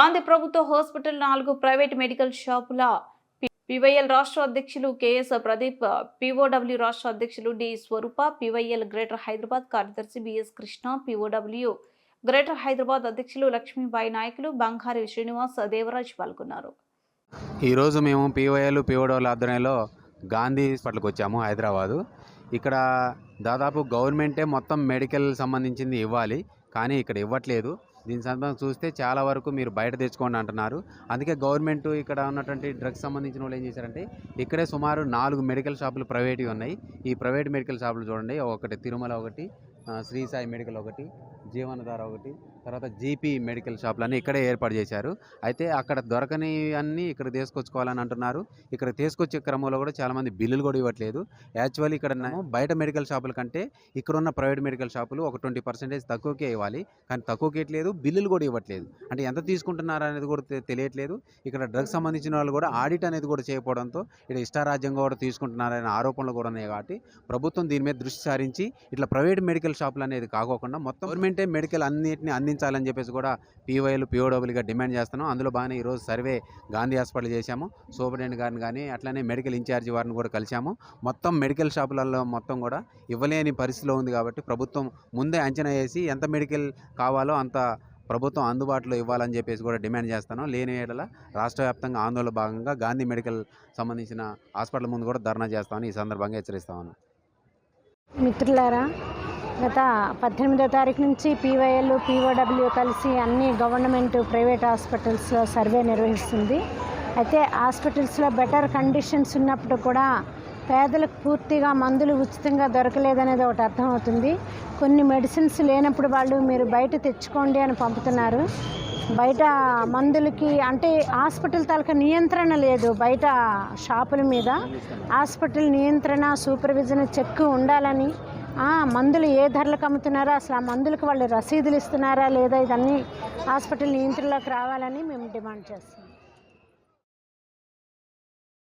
గాంధీ ప్రభుత్వ hospital 4 private medical షాపుల PYL రాష్ట్ర అధ్యక్షులు కెఎస్ ప్రదీప్, పీఓడబ్ల్యూ రాష్ట్ర అధ్యక్షులు D Swaroopa, PYL greater Hyderabad కార్యదర్శి BS Krishna, POW greater Hyderabad అధ్యక్షులు లక్ష్మీబాయి, నాయకులు బంగారి శ్రీనివాస్, దేవరాజ్ పాల్గొన్నారు. ఈరోజు మేము పీవైఎల్ పీఓడబ్ల్యూ ఆధ్వర్యంలో గాంధీ హాస్పిటల్కి వచ్చాము హైదరాబాదు. ఇక్కడ దాదాపు గవర్నమెంటే మొత్తం మెడికల్ సంబంధించింది ఇవ్వాలి, కానీ ఇక్కడ ఇవ్వట్లేదు. దీని సందర్భంగా చూస్తే చాలా వరకు మీరు బయట తెచ్చుకోండి అంటున్నారు. అందుకే గవర్నమెంట్ ఇక్కడ ఉన్నటువంటి డ్రగ్స్ సంబంధించిన వాళ్ళు ఏం చేశారంటే ఇక్కడే సుమారు 4 మెడికల్ షాపులు ప్రైవేట్వి ఉన్నాయి. ఈ ప్రైవేట్ మెడికల్ షాపులు చూడండి, ఒకటి తిరుమల, ఒకటి శ్రీ సాయి మెడికల్, ఒకటి జీవనధార, ఒకటి తర్వాత జీపీ మెడికల్ షాపులన్నీ ఇక్కడే ఏర్పాటు చేశారు. అయితే అక్కడ దొరకని అన్నీ ఇక్కడ తీసుకొచ్చుకోవాలని అంటున్నారు. ఇక్కడ తీసుకొచ్చే క్రమంలో కూడా చాలామంది బిల్లులు కూడా ఇవ్వట్లేదు. యాక్చువల్లీ ఇక్కడ బయట మెడికల్ షాపుల కంటే ఇక్కడ ఉన్న ప్రైవేట్ మెడికల్ షాపులు ఒక 20% తక్కువకే ఇవ్వాలి, కానీ తక్కువకి ఇవ్వట్లేదు, బిల్లులు కూడా ఇవ్వట్లేదు. అంటే ఎంత తీసుకుంటున్నారు అనేది కూడా తెలియట్లేదు. ఇక్కడ డ్రగ్స్ సంబంధించిన వాళ్ళు కూడా ఆడిట్ అనేది కూడా చేయకపోవడంతో ఇక్కడ ఇష్టారాజ్యంగా కూడా తీసుకుంటున్నారనే ఆరోపణలు కూడా ఉన్నాయి. కాబట్టి ప్రభుత్వం దీని మీద దృష్టి సారించి ఇట్లా ప్రైవేట్ మెడికల్ షాపులు అనేది కాకోకుండా మొత్తం గవర్నమెంటే మెడికల్ అన్నిటిని అందించాలని చెప్పేసి కూడా పీవైఎల్ పీఓడబ్ల్యూగా డిమాండ్ చేస్తున్నాం. అందులో బాగానే ఈరోజు సర్వే గాంధీ హాస్పిటల్ చేశాము. సూపరింటెండెంట్ గారిని కానీ అట్లనే మెడికల్ ఇన్ఛార్జి వారిని కూడా కలిశాము. మొత్తం మెడికల్ షాపులలో మొత్తం కూడా ఇవ్వలేని పరిస్థితిలో ఉంది. కాబట్టి ప్రభుత్వం ముందే అంచనా వేసి ఎంత మెడికల్ కావాలో అంత ప్రభుత్వం అందుబాటులో ఇవ్వాలని చెప్పేసి కూడా డిమాండ్ చేస్తాను. లేని ఏడల రాష్ట్ర వ్యాప్తంగా ఆందోళన భాగంగా గాంధీ మెడికల్ సంబంధించిన హాస్పిటల్ ముందు కూడా ధర్నా చేస్తామని ఈ సందర్భంగా హెచ్చరిస్తామని. మిత్రులారా, గత 18వ తారీఖు నుంచి పీవైఎల్ పీఓడబ్ల్యూ కలిసి అన్ని గవర్నమెంట్ ప్రైవేట్ హాస్పిటల్స్లో సర్వే నిర్వహిస్తుంది. అయితే హాస్పిటల్స్లో బెటర్ కండిషన్స్ ఉన్నప్పుడు కూడా పేదలకు పూర్తిగా మందులు ఉచితంగా దొరకలేదనేది ఒకటి అర్థమవుతుంది. కొన్ని మెడిసిన్స్ లేనప్పుడు వాళ్ళు మీరు బయట తెచ్చుకోండి అని పంపుతున్నారు. బయట మందులకి అంటే హాస్పిటల్ తాలూకా నియంత్రణ లేదు. బయట షాపుల మీద హాస్పిటల్ నియంత్రణ, సూపర్విజన్, చెక్ ఉండాలని, మందులు ఏ ధరలకు అమ్ముతున్నారో అసలు ఆ మందులకు వాళ్ళు రసీదులు ఇస్తున్నారా లేదా, ఇదన్నీ హాస్పిటల్ నియంత్రణలోకి రావాలని మేము డిమాండ్ చేస్తున్నాం.